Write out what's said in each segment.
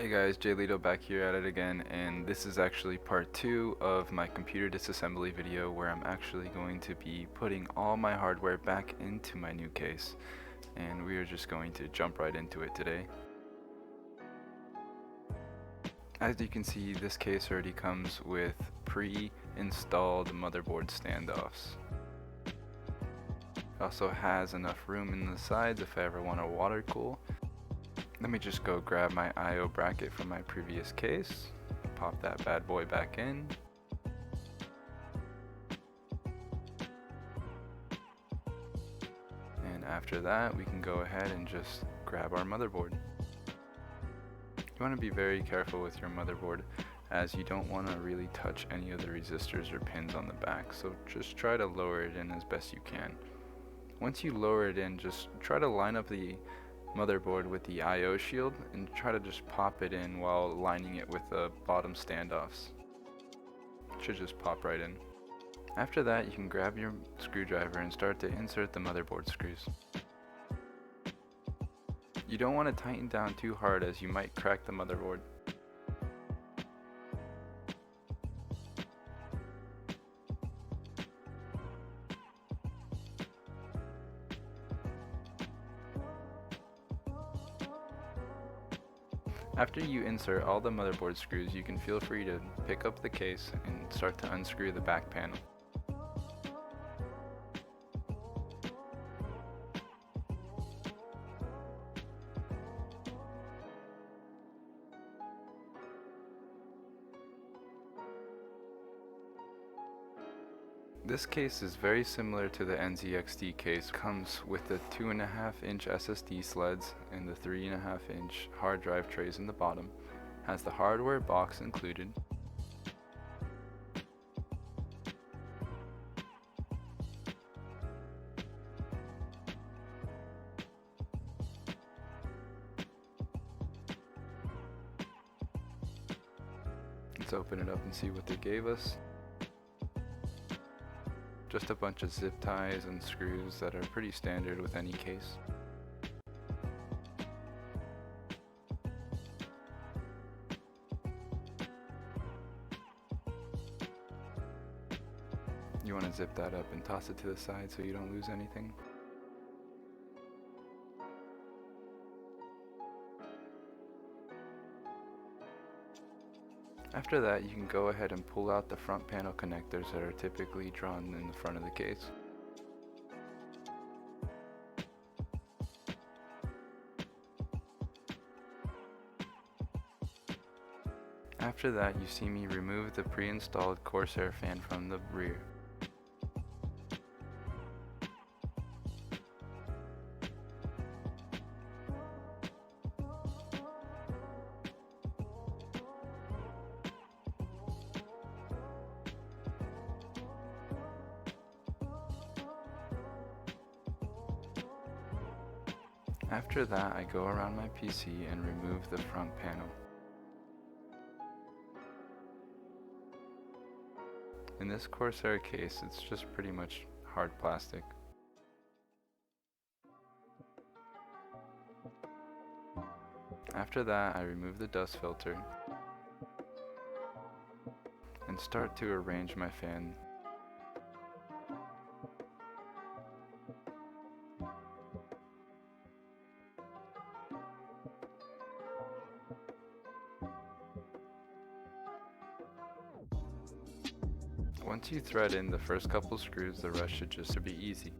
Hey guys, Jay Lito back here at it again, and this is actually part 2 of my computer disassembly video where I'm actually going to be putting all my hardware back into my new case, and we are just going to jump right into it today. As you can see, this case already comes with pre-installed motherboard standoffs. It also has enough room in the sides if I ever want to water cool. Let me just go grab my I/O bracket from my previous case, pop that bad boy back in. And after that, we can go ahead and just grab our motherboard. You want to be very careful with your motherboard, as you don't want to really touch any of the resistors or pins on the back, so just try to lower it in as best you can. Once you lower it in, just try to line up the motherboard with the I/O shield and try to just pop it in while lining it with the bottom standoffs. It should just pop right in. After that, you can grab your screwdriver and start to insert the motherboard screws. You don't want to tighten down too hard, as you might crack the motherboard. After you insert all the motherboard screws, you can feel free to pick up the case and start to unscrew the back panel. This case is very similar to the NZXT case. Comes with the 2.5-inch SSD sleds and the 3.5-inch hard drive trays in the bottom. Has the hardware box included. Let's open it up and see what they gave us. Just a bunch of zip ties and screws that are pretty standard with any case. You want to zip that up and toss it to the side so you don't lose anything. After that, you can go ahead and pull out the front panel connectors that are typically drawn in the front of the case. After that, you see me remove the pre-installed Corsair fan from the rear. After that, I go around my PC and remove the front panel. In this Corsair case, it's just pretty much hard plastic. After that, I remove the dust filter and start to arrange my fan. Once you thread in the first couple screws, the rest should just be easy.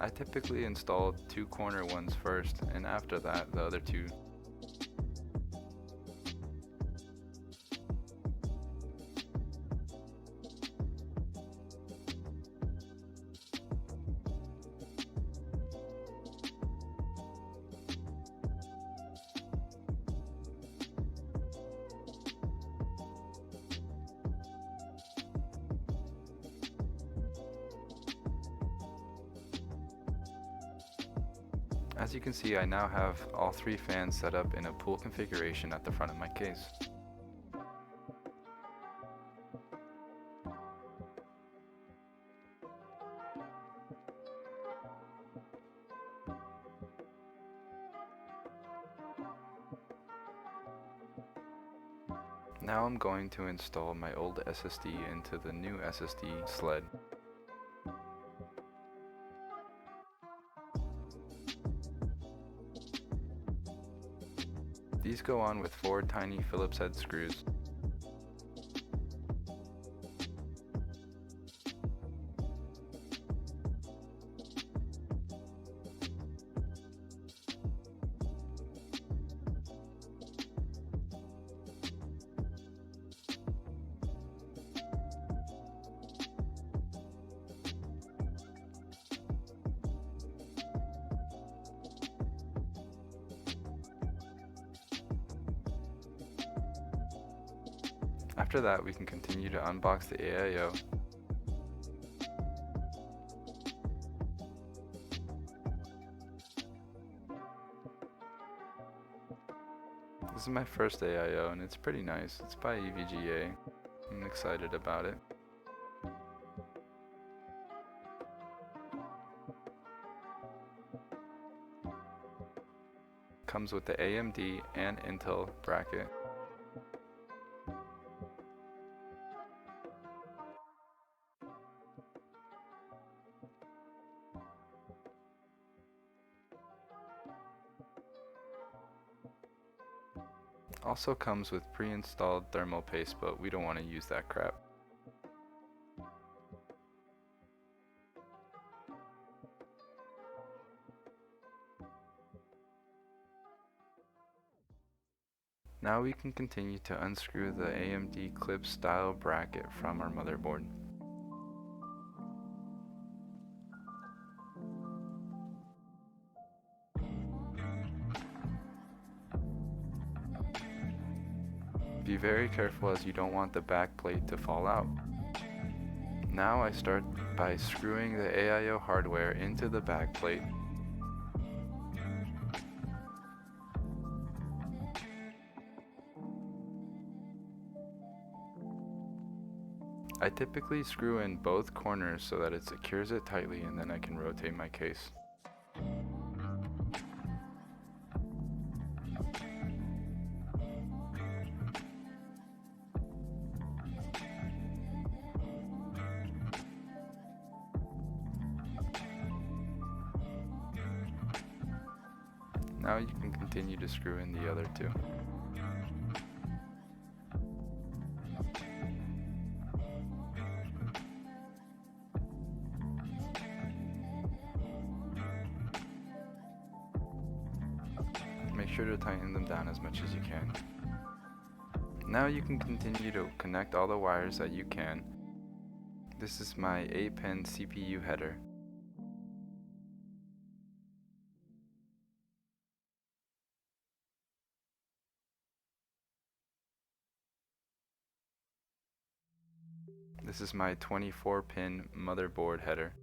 I typically install 2 corner ones first, and after that, the other 2. As you can see, I now have all 3 fans set up in a pool configuration at the front of my case. Now I'm going to install my old SSD into the new SSD sled. These go on with 4 tiny Phillips head screws. After that, we can continue to unbox the AIO. This is my first AIO and it's pretty nice. It's by EVGA. I'm excited about it. Comes with the AMD and Intel bracket. Also comes with pre-installed thermal paste, but we don't want to use that crap. Now we can continue to unscrew the AMD clip style bracket from our motherboard. Be very careful as you don't want the back plate to fall out. Now I start by screwing the AIO hardware into the back plate. I typically screw in both corners so that it secures it tightly, and then I can rotate my case. Now you can continue to screw in the other two. Make sure to tighten them down as much as you can. Now you can continue to connect all the wires that you can. This is my 8-pin CPU header. This is my 24-pin motherboard header.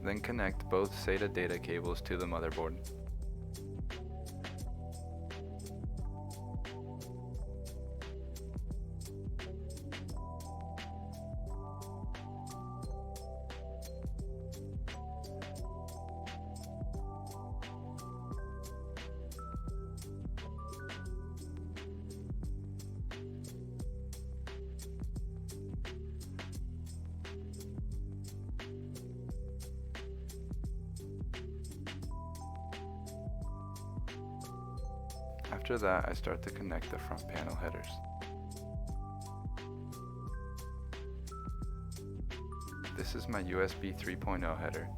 Then connect both SATA data cables to the motherboard. After that, I start to connect the front panel headers. This is my USB 3.0 header.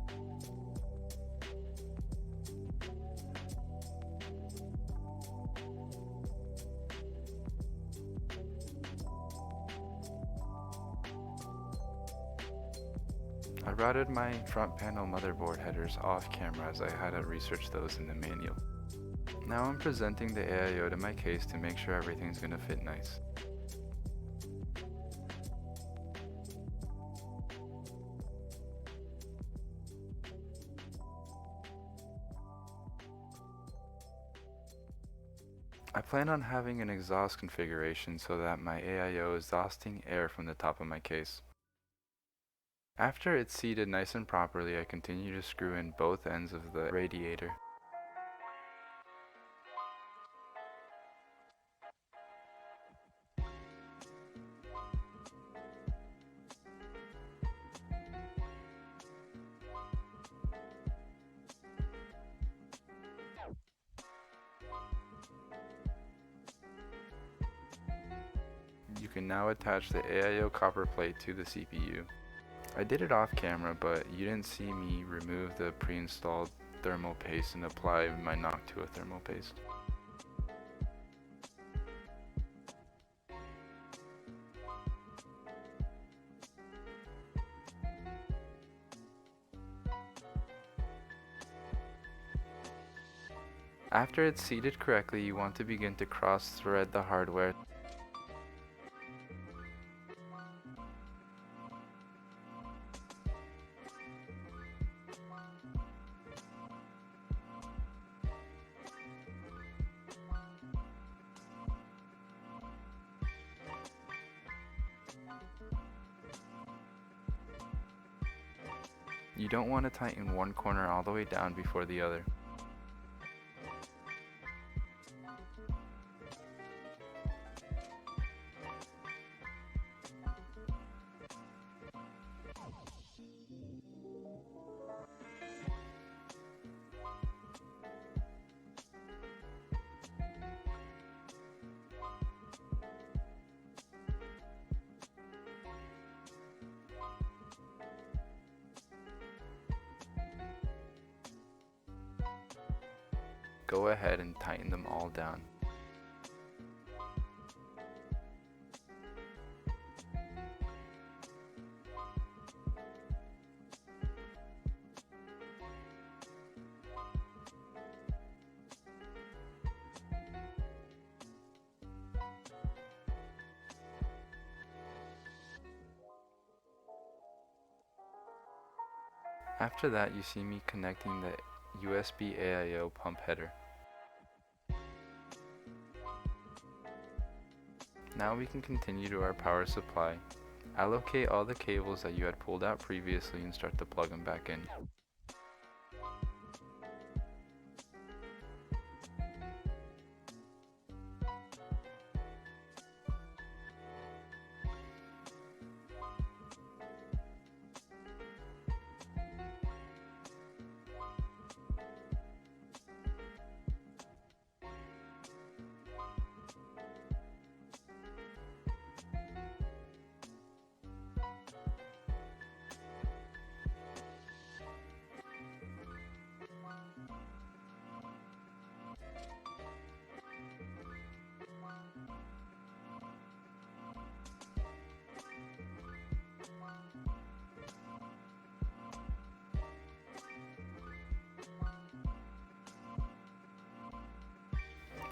I routed my front panel motherboard headers off camera as I had to research those in the manual. Now I'm presenting the AIO to my case to make sure everything's going to fit nice. I plan on having an exhaust configuration so that my AIO is exhausting air from the top of my case. After it's seated nice and properly, I continue to screw in both ends of the radiator. You can now attach the AIO copper plate to the CPU. I did it off camera, but you didn't see me remove the pre-installed thermal paste and apply my Noctua thermal paste. After it's seated correctly, you want to begin to cross-thread the hardware. You don't want to tighten one corner all the way down before the other. Go ahead and tighten them all down. After that, you see me connecting the USB AIO pump header. Now we can continue to our power supply. Allocate all the cables that you had pulled out previously and start to plug them back in.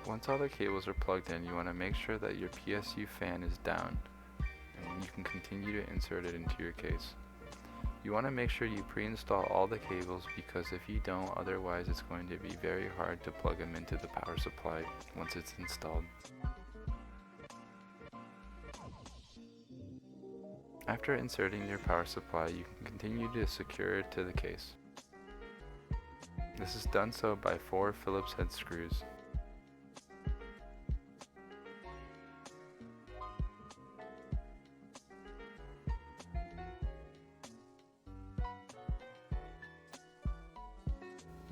Once all the cables are plugged in, you want to make sure that your PSU fan is down, and you can continue to insert it into your case. You want to make sure you pre-install all the cables, because if you don't, otherwise it's going to be very hard to plug them into the power supply once it's installed. After inserting your power supply, you can continue to secure it to the case. This is done so by 4 Phillips head screws.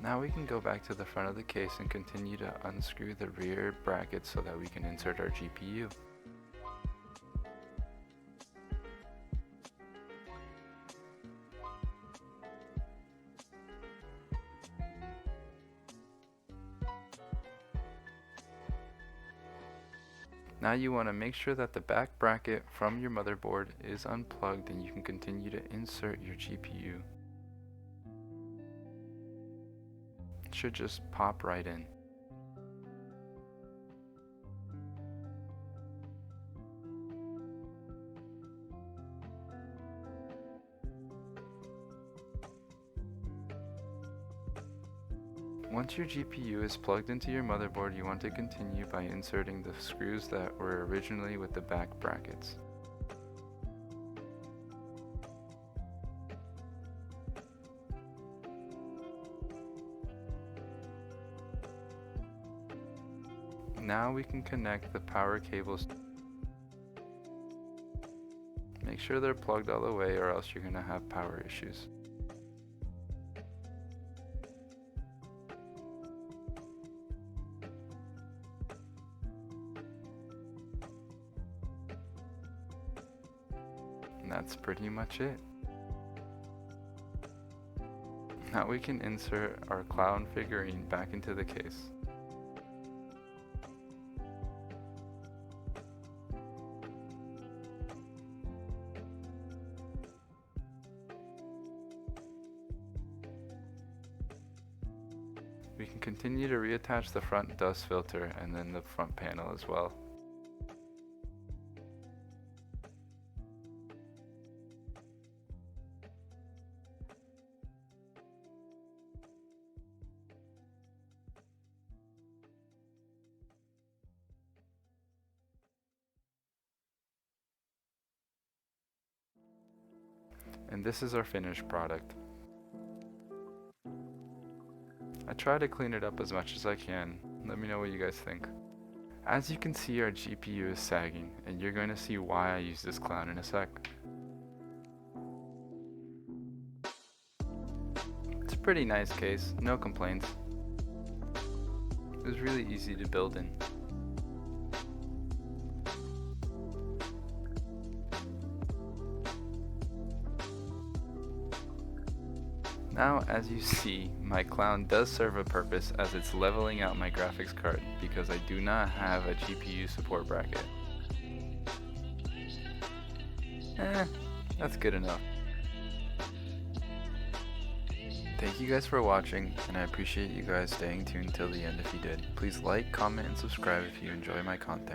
Now we can go back to the front of the case and continue to unscrew the rear brackets so that we can insert our GPU. Now you want to make sure that the back bracket from your motherboard is unplugged and you can continue to insert your GPU. It should just pop right in. Once your GPU is plugged into your motherboard, you want to continue by inserting the screws that were originally with the back brackets. Now we can connect the power cables. Make sure they're plugged all the way or else you're going to have power issues. And that's pretty much it. Now we can insert our clown figurine back into the case. We can continue to reattach the front dust filter and then the front panel as well. And this is our finished product. I try to clean it up as much as I can. Let me know what you guys think. As you can see, our GPU is sagging, and you're going to see why I use this clown in a sec. It's a pretty nice case, no complaints. It was really easy to build in. Now, as you see, my clown does serve a purpose as it's leveling out my graphics card because I do not have a GPU support bracket. That's good enough. Thank you guys for watching, and I appreciate you guys staying tuned till the end if you did. Please like, comment, and subscribe if you enjoy my content.